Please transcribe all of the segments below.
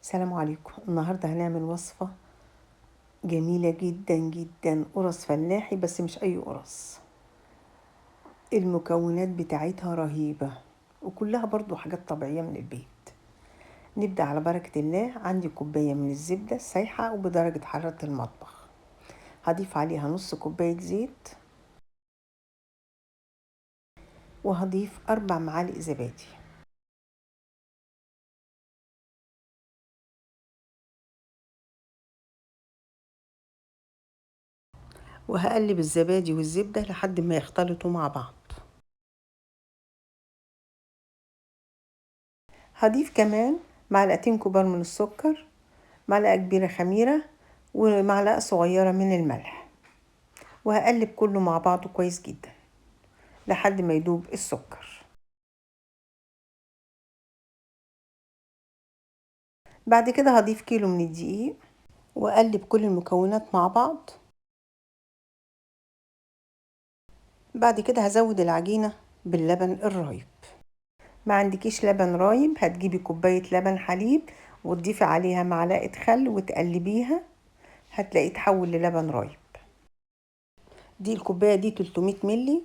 السلام عليكم. النهاردة هنعمل وصفة جميلة جدا جدا، قرص فلاحي بس مش أي قرص. المكونات بتاعتها رهيبة وكلها برضو حاجات طبيعية من البيت. نبدأ على بركة الله. عندي كوباية من الزبدة السايحة وبدرجة حرارة المطبخ. هضيف عليها نص كوباية زيت، وهضيف 4 معالق زبادي، وهقلب الزبادي والزبدة لحد ما يختلطوا مع بعض. هضيف كمان معلقتين كبار من السكر، معلقة كبيرة خميرة، ومعلقة صغيرة من الملح، وهقلب كله مع بعضه كويس جدا لحد ما يدوب السكر. بعد كده هضيف كيلو من الدقيق وأقلب كل المكونات مع بعض. بعد كده هزود العجينة باللبن الرايب. ما عندكيش لبن رايب هتجيبي كوباية لبن حليب وتضيفي عليها معلقة خل وتقلبيها، هتلاقيه تحول للبن رايب. دي الكوباية دي 300 ملي.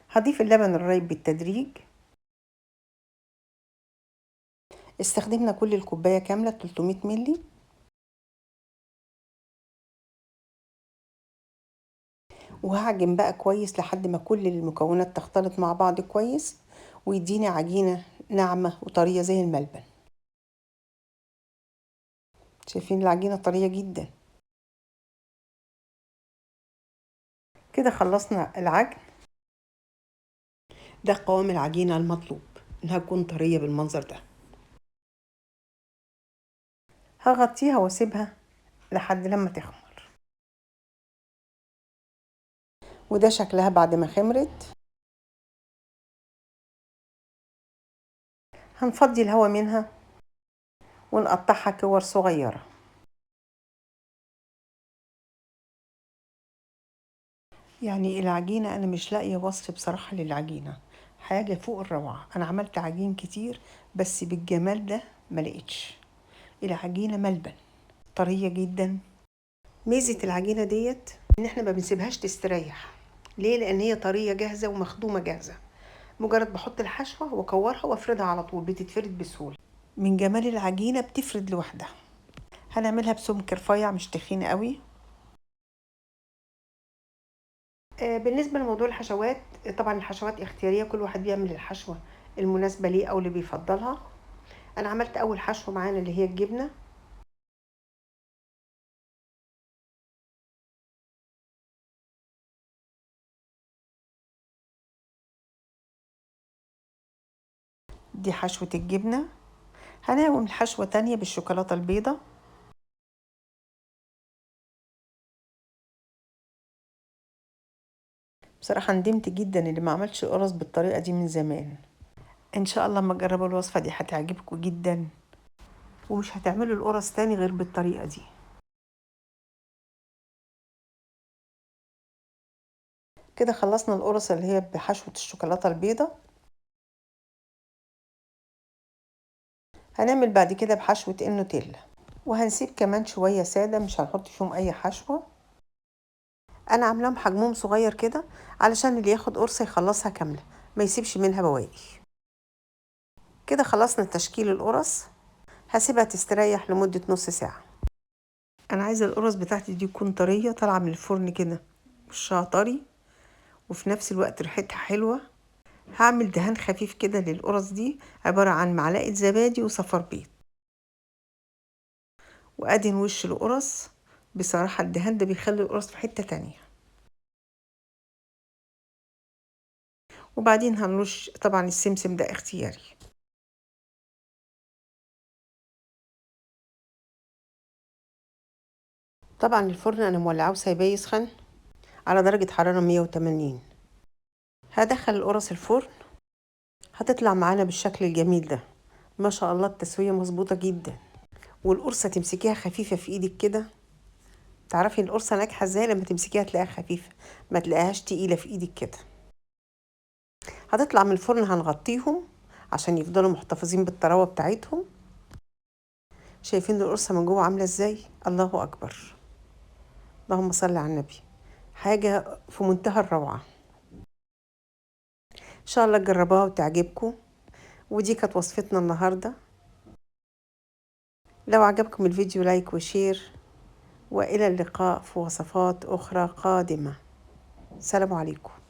هضيف اللبن الرايب بالتدريج. استخدمنا كل الكوباية كاملة 300 ملي. وهعجن بقى كويس لحد ما كل المكونات تختلط مع بعض كويس ويديني عجينة ناعمة وطرية زي الملبن. شايفين العجينة طرية جدا. كده خلصنا العجن. ده قوام العجينة المطلوب، انها تكون طرية بالمنظر ده. هغطيها واسيبها لحد لما تخمر. وده شكلها بعد ما خمرت. هنفضي الهواء منها ونقطعها كور صغيرة. يعني العجينة أنا مش لاقية وصف بصراحة للعجينة، حاجة فوق الروعة. أنا عملت عجين كتير بس بالجمال ده ما لقيتش. العجينة ملبن، طرية جدا. ميزة العجينة ديت إن احنا ما بنسيبهاش تستريح. ليه؟ لأن هي طرية جاهزة ومخدومة جاهزة. مجرد بحط الحشوة وأكورها وأفردها على طول بتتفرد بسهولة. من جمال العجينة بتفرد لوحدها. هنعملها بسمك رفيع مش تخين قوي. بالنسبة لموضوع الحشوات، طبعا الحشوات اختيارية، كل واحد بيعمل الحشوة المناسبة ليه أو اللي بيفضلها. أنا عملت أول حشوة معانا اللي هي الجبنة. دي حشوة الجبنة. هنعمل حشوة تانية بالشوكولاتة البيضة. بصراحة ندمت جدا اللي ما عملتش القرص بالطريقة دي من زمان. إن شاء الله لما تجربوا الوصفة دي هتعجبكم جدا، ومش هتعملوا القرص تاني غير بالطريقة دي. كده خلصنا القرص اللي هي بحشوة الشوكولاتة البيضة. هنعمل بعد كده بحشوة النوتيلا، وهنسيب كمان شوية سادة مش هنحط فيهم أي حشوة. أنا عاملاهم حجمهم صغير كده علشان اللي ياخد قرصة يخلصها كاملة، ما يسيبش منها بواقي. كده خلصنا تشكيل القرص. هسيبها تستريح لمدة نص ساعة. أنا عايزة القرص بتاعتي دي تكون طرية طالعة من الفرن كده، وشها طري وفي نفس الوقت ريحتها حلوة. هعمل دهان خفيف كده للقرص دي، عبارة عن معلقة زبادي وصفار بيض، وأدهن وش القرص. بصراحة الدهان ده بيخلي القرص في حتة تانية. وبعدين هنرش طبعا السمسم ده اختياري. طبعا الفرن أنا مولعاه وسايباه يسخن على درجة حرارة 180. هدخل القرص الفرن. هتطلع معانا بالشكل الجميل ده. ما شاء الله التسوية مظبوطة جدا، والقرصة تمسكيها خفيفة في ايدك كده. تعرفي القرصة ناجحة ازاي؟ لما تمسكيها تلاقيها خفيفة، ما تلاقيهاش تقيلة في ايدك كده. هتطلع من الفرن هنغطيهم عشان يفضلوا محتفظين بالطراوة بتاعتهم. شايفين القرصة من جوه عاملة ازاي؟ الله اكبر، اللهم صل على النبي. حاجة في منتهى الروعة. ان شاء الله تجربوها وتعجبكم. ودي كانت وصفتنا النهاردة. لو عجبكم الفيديو لايك وشير، وإلى اللقاء في وصفات أخرى قادمة. سلام عليكم.